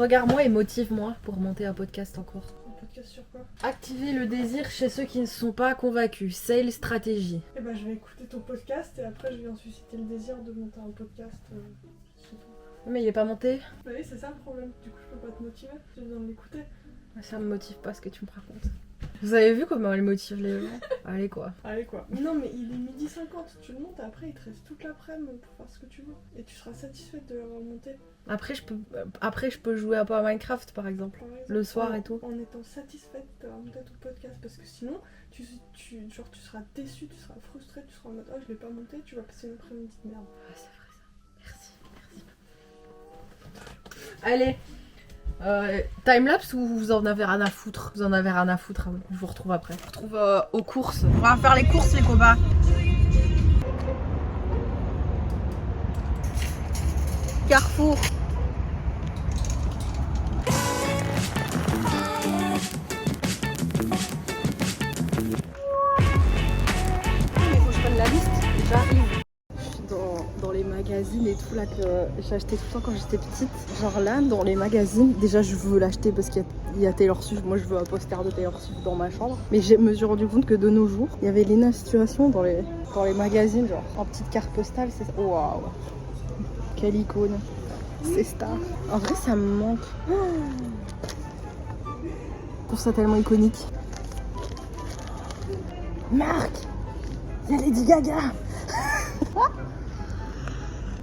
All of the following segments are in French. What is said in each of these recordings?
Regarde-moi et motive-moi pour monter un podcast en cours. Un podcast sur quoi? Activer le désir chez ceux qui ne sont pas convaincus. Sales stratégie. Eh ben je vais écouter ton podcast et après je vais en susciter le désir de monter un podcast. C'est tout. Mais il est pas monté. Bah oui, c'est ça le problème. Du coup, je peux pas te motiver. J'ai besoin de l'écouter. Ça me motive pas ce que tu me racontes. Vous avez vu comment elle motive les gens? Allez quoi. Allez quoi. Non mais il est 12h50, tu le montes et après il te reste toute l'après-midi pour faire ce que tu veux. Et tu seras satisfaite de l'avoir monté. Après je peux jouer un peu à Minecraft par exemple. Par exemple, Le soir et tout. En étant satisfaite d'avoir monté ton podcast. Parce que sinon, tu seras déçue, tu seras frustrée, tu seras en mode oh je l'ai pas monté, tu vas passer une après-midi de merde. Ouais, c'est vrai ça. Merci. Allez. Timelapse ou vous en avez rien à foutre? Vous en avez rien à foutre, hein. Je vous retrouve après. Je vous retrouve aux courses. On va faire les courses les combats. Carrefour. Il faut que je prenne la liste. J'arrive. Dans les magazines et tout là que j'achetais tout le temps quand j'étais petite. Genre là, dans les magazines, déjà je veux l'acheter parce qu'il y a Taylor Swift. Moi je veux un poster de Taylor Swift dans ma chambre. Mais je me suis rendu compte que de nos jours, il y avait Lena Situation dans les magazines, genre en petite carte postale. C'est ça. Waouh! Quelle icône! C'est star. En vrai, ça me manque. Je trouve ça tellement iconique. Marc! Il y a Lady Gaga!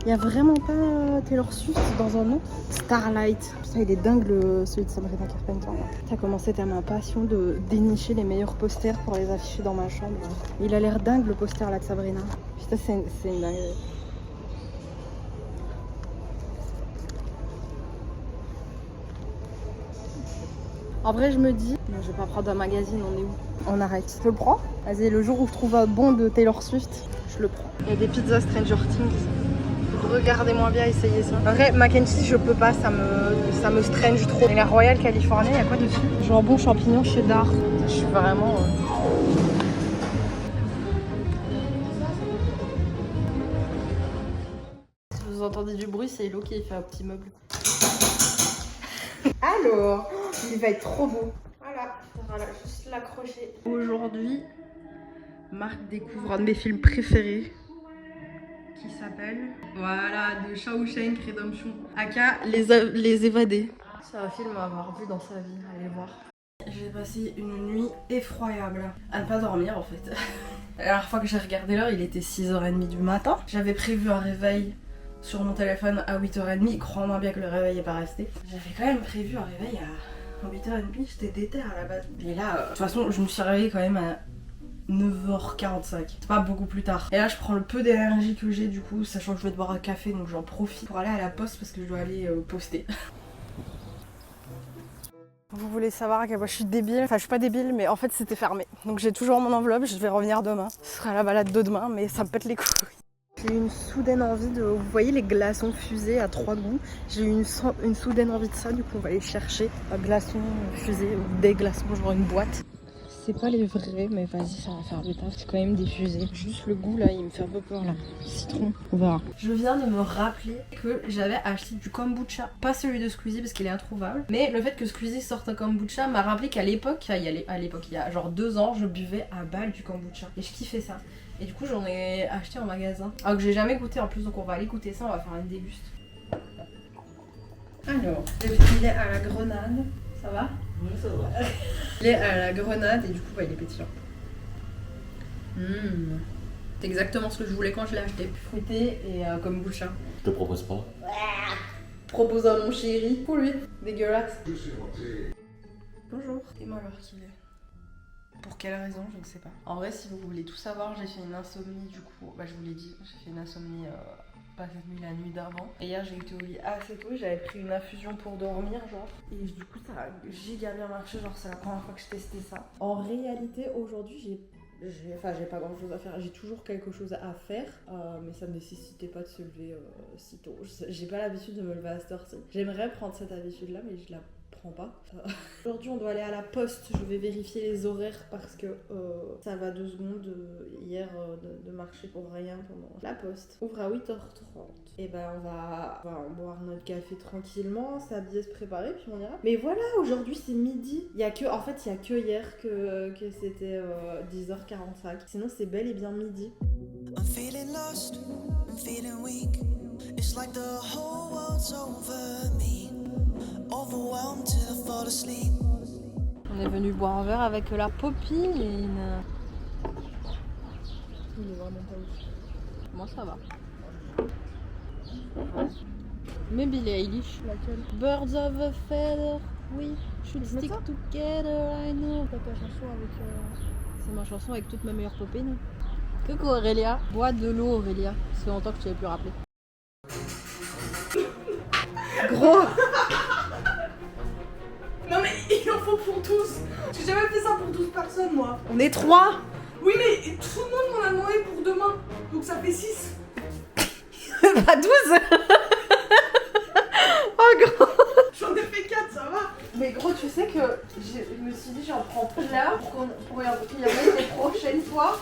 Il y a vraiment pas Taylor Swift dans un nom. Starlight. Putain, il est dingue celui de Sabrina Carpenter. Ça a commencé à ma passion de dénicher les meilleurs posters pour les afficher dans ma chambre. Il a l'air dingue le poster là de Sabrina. Putain, c'est une dinguerie. En vrai, je me dis, non, je vais pas prendre un magazine, on est où? On arrête. Je le prends. Vas-y, le jour où je trouve un bon de Taylor Swift, je le prends. Il y a des pizzas Stranger Things. Regardez-moi bien essayer ça. En vrai, mac and cheese, je peux pas, ça me strange trop. Et la Royal California, il y a quoi dessus? Jambon, champignon, cheddar. Je suis vraiment... Si vous entendez du bruit, c'est Hello qui fait un petit meuble. Alors, il va être trop beau. Voilà, juste l'accrocher. Aujourd'hui, Marc découvre un de mes films préférés qui s'appelle, voilà, de Shawshank Redemption, aka Les Évadés. C'est un film à avoir vu dans sa vie, allez voir. J'ai passé une nuit effroyable à ne pas dormir en fait. La dernière fois que j'ai regardé l'heure, il était 6h30 du matin. J'avais prévu un réveil sur mon téléphone à 8h30, crois-moi bien que le réveil n'est pas resté. J'avais quand même prévu un réveil à 8h30, j'étais déter à la base. Et là, de toute façon, je me suis réveillée quand même à 9h45. C'est pas beaucoup plus tard. Et là, je prends le peu d'énergie que j'ai du coup, sachant que je vais boire un café, donc j'en profite pour aller à la poste parce que je dois aller poster. Vous voulez savoir à quel point je suis débile? Enfin, je suis pas débile, mais en fait, c'était fermé. Donc j'ai toujours mon enveloppe, je vais revenir demain. Ce sera la balade de demain, mais ça me pète les couilles. J'ai eu une soudaine envie de... Vous voyez les glaçons fusés à 3 goûts? J'ai eu une soudaine envie de ça, du coup on va aller chercher un glaçon fusé ou des glaçons, genre une boîte. C'est pas les vrais, mais vas-y, ça va faire du taf. C'est quand même des fusées. Juste le goût là, il me fait un peu peur là. Citron, on verra. Je viens de me rappeler que j'avais acheté du kombucha. Pas celui de Squeezie parce qu'il est introuvable. Mais le fait que Squeezie sorte un kombucha m'a rappelé qu'à l'époque, il y a genre 2 ans, je buvais à balle du kombucha. Et je kiffais ça. Et du coup, j'en ai acheté en magasin. Alors que j'ai jamais goûté en plus, donc on va aller goûter ça, on va faire une déguste. Alors, le petit lait à la grenade, ça va? Oui, ça va. Lait à la grenade et du coup, bah, il est pétillant. C'est exactement ce que je voulais quand je l'ai acheté. Fruité et kombucha. Je te propose pas. Propose à mon chéri. Pour lui, dégueulasse. Bonjour. Et moi alors qu'il est. Pour quelle raison, je ne sais pas. En vrai, si vous voulez tout savoir, j'ai fait une insomnie du coup. Bah, je vous l'ai dit, j'ai fait une insomnie pas cette nuit, la nuit d'avant. Et hier, j'ai été au lit assez tôt, j'avais pris une infusion pour dormir, genre. Et du coup, ça a giga bien marché, genre, c'est la première fois que je testais ça. En réalité, aujourd'hui, j'ai pas grand chose à faire. J'ai toujours quelque chose à faire, mais ça ne nécessitait pas de se lever si tôt. J'ai pas l'habitude de me lever à cette heure-ci. J'aimerais prendre cette habitude-là, mais je la reprend pas. Aujourd'hui on doit aller à la poste, je vais vérifier les horaires parce que ça va 2 secondes hier de marcher pour rien pendant la poste. Ouvre à 8h30. Et ben on va boire notre café tranquillement, s'habiller, se préparer puis on ira. Mais voilà, aujourd'hui c'est midi. En fait il y a que hier que c'était 10h45. Sinon c'est bel et bien midi. I'm feeling lost, I'm feeling weak. It's like the whole world's over me. Overwhelmed till I fall asleep. On est venu boire un verre avec la Popine. Il est vraiment pas ouf. Moi ça va. Mais Billie Eilish. Laquelle? Birds of a feather, we should Je mets stick ça together, I know. T'as ta chanson avec... C'est ma chanson avec toute ma meilleure copine. Coucou Aurélia. Bois de l'eau Aurélia. Ça fait longtemps que je t'avais plus rappelé. Gros. Non mais il en faut pour tous. J'ai jamais fait ça pour 12 personnes moi. On est 3. Oui mais tout le monde m'en a demandé pour demain. Donc ça fait 6. Pas 12. Oh gros. J'en ai fait 4, ça va. Mais gros, tu sais que je me suis dit j'en prends plein pour y en mettre les prochaines fois.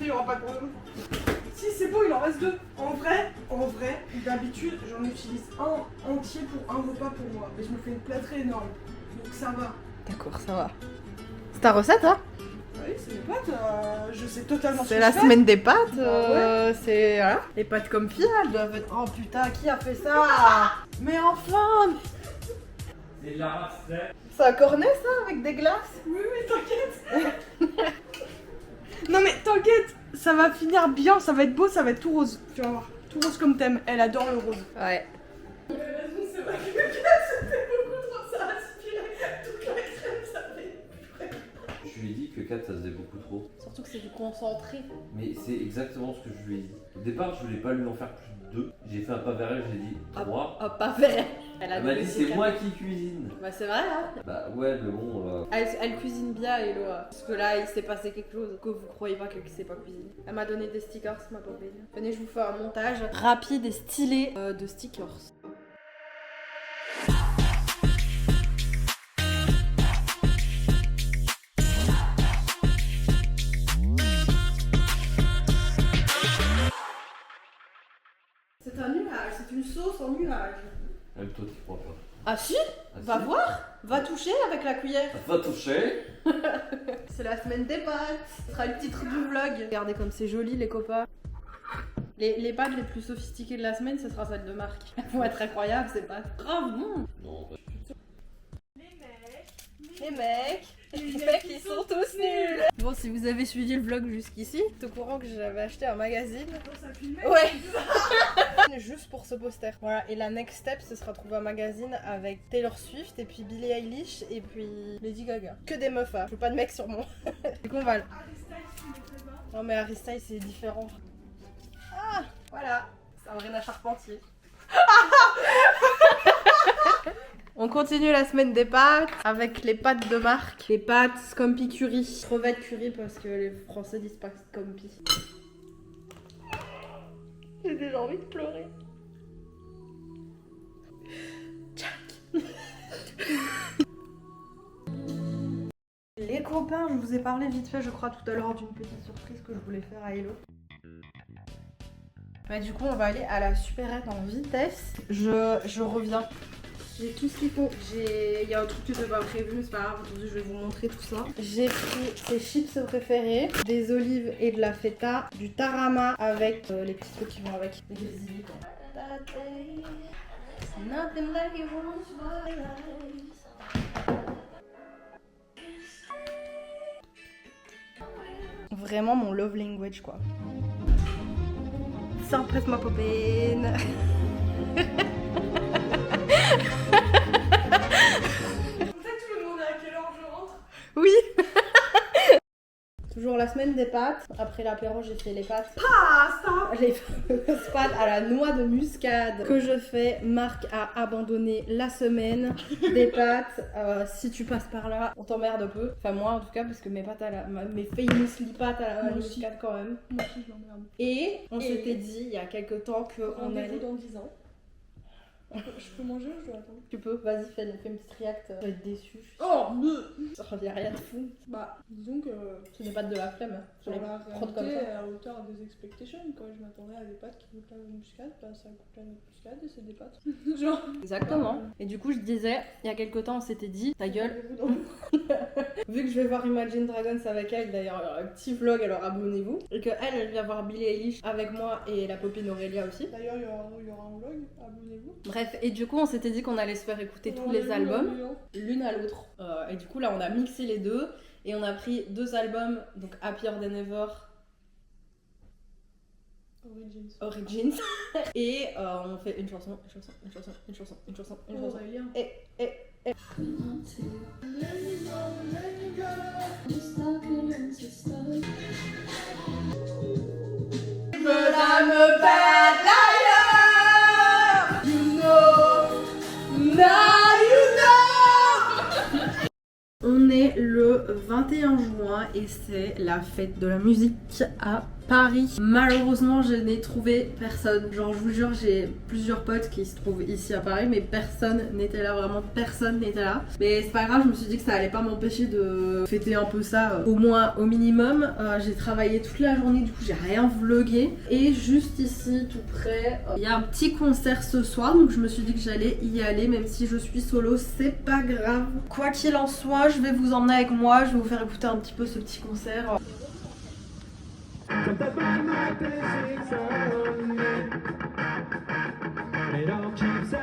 Il y aura pas de problème. Si c'est bon, il en reste 2. En vrai, d'habitude j'en utilise un entier pour un repas pour moi. Mais je me fais une plâtrée énorme. Donc ça va. D'accord, ça va. C'est ta recette, hein? Oui, c'est mes pâtes, je sais totalement ce C'est que la je fais. semaine des pâtes. Ouais. C'est voilà. Les pâtes comme Pia, elles doivent être. Oh putain, qui a fait ça? Mais enfin! C'est de la raclette. C'est un cornet ça avec des glaces? Oui, t'inquiète. Non mais t'inquiète, ça va finir bien, ça va être beau, ça va être tout rose. Tu vas voir, tout rose comme thème. Elle adore le rose. Ouais. C'est vrai que le gars, c'était beaucoup trop, ça a aspiré toute la crème, ça fait. Je lui ai dit que 4 ça faisait beaucoup trop. Surtout que c'est du concentré. Mais c'est exactement ce que je lui ai dit. Au départ, je voulais pas lui en faire plus de 2. J'ai fait un pas vers elle, j'ai dit 3. Oh, pas vrai. Elle m'a dit c'est moi qui cuisine. Bah c'est vrai hein. Bah ouais, mais bon. Elle cuisine bien Hello. Parce que là il s'est passé quelque chose que vous croyez pas qu'elle sait pas cuisiner. Elle m'a donné des stickers ma copine. Venez je vous fais un montage rapide et stylé de stickers. C'est un nuage, c'est une sauce en nuage. Même toi, t'y crois pas. Ah si? Ah, Va si. voir, va toucher avec la cuillère. Va toucher. C'est la semaine des pâtes. Ce sera le titre du vlog. Regardez comme c'est joli les copains. Les pâtes les plus sophistiquées de la semaine, ce sera celles de Marc. Elles vont être incroyables ces pâtes. Grave bon. Non, bah, Les mecs, ils sont tous nuls. Bon, si vous avez suivi le vlog jusqu'ici, t'es au courant que j'avais acheté un magazine. Ça filmait. Ouais. Juste pour ce poster. Voilà, et la next step, ce sera trouver un magazine avec Taylor Swift et puis Billie Eilish et puis Lady Gaga. Que des meufs, hein. Je veux pas de mecs sur moi. Du coup, on va. Non, mais Harry Styles, c'est différent. Ah, voilà. C'est Sabrina Charpentier. On continue la semaine des pâtes avec les pâtes de Marc. Les pâtes Scampi Curry. Crevettes curry parce que les Français disent pas Scampi. J'ai déjà envie de pleurer. Jack. Les copains, je vous ai parlé vite fait, je crois, tout à l'heure d'une petite surprise que je voulais faire à Hello. Bah, du coup, on va aller à la supérette en vitesse. Je reviens. J'ai tout ce qu'il faut. Il y a un truc que je n'ai pas prévu, mais c'est pas grave. Aujourd'hui, je vais vous montrer tout ça. J'ai pris ses chips préférés, des olives et de la feta, du tarama avec les petits trucs qui vont avec. Les grisilis, quoi. Nothing like it was my life. Vraiment mon love language, quoi. Ça empresse ma popine. Peut-être tu me demandais à quelle heure je rentre. Oui. Toujours la semaine des pâtes. Après l'apéro, j'ai fait les pâtes. Pasta. Les fameuses pâtes à la noix de muscade que je fais. Marc a abandonné la semaine des pâtes. Si tu passes par là, on t'emmerde peu. Enfin moi en tout cas parce que mes pâtes mes famously pâtes à la noix de muscade quand même. Moi aussi je l'emmerde. Et on s'était dit il y a quelques temps qu'on allait. Rendez-vous dans 10 ans. Je peux manger ou je dois attendre? Tu peux, vas-y, fais une petite react. Je vais être déçue. Oh, mais... Il y a rien de fou. Bah, disons que... Ce n'est pas de la flemme. Sur les la prod comme réalité, ça. à hauteur des expectations, quoi. Je m'attendais à des pâtes qui goûtent la muscade, bah ça goûte la muscade et c'est des pâtes. Genre... Exactement. Et du coup, je disais, il y a quelques temps, on s'était dit, ta gueule. Vu que je vais voir Imagine Dragons avec elle, d'ailleurs, il y aura un petit vlog, alors abonnez-vous. Et que elle vient voir Billie Eilish avec moi et la copine Aurélia aussi. D'ailleurs, il y aura un vlog, abonnez-vous. Bref, et du coup, on s'était dit qu'on allait se faire écouter tous les albums, l'une à l'autre. Et du coup, là, on a mixé les deux. Et on a pris 2 albums, donc Happier Than Ever, Origins. Et on fait une chanson. Aurélien. Madame Bad Liar, you know, now you know. On est le 21 juin et c'est la fête de la musique à Paris. Malheureusement, je n'ai trouvé personne. Genre, je vous jure, j'ai plusieurs potes qui se trouvent ici à Paris, mais personne n'était là, vraiment personne n'était là. Mais c'est pas grave, je me suis dit que ça allait pas m'empêcher de fêter un peu ça, au moins au minimum. J'ai travaillé toute la journée, du coup, j'ai rien vlogué. Et juste ici, tout près, il y a un petit concert ce soir, donc je me suis dit que j'allais y aller, même si je suis solo, c'est pas grave. Quoi qu'il en soit, je vais vous emmener avec moi, je vais vous faire écouter un petit peu ce petit concert. It all keeps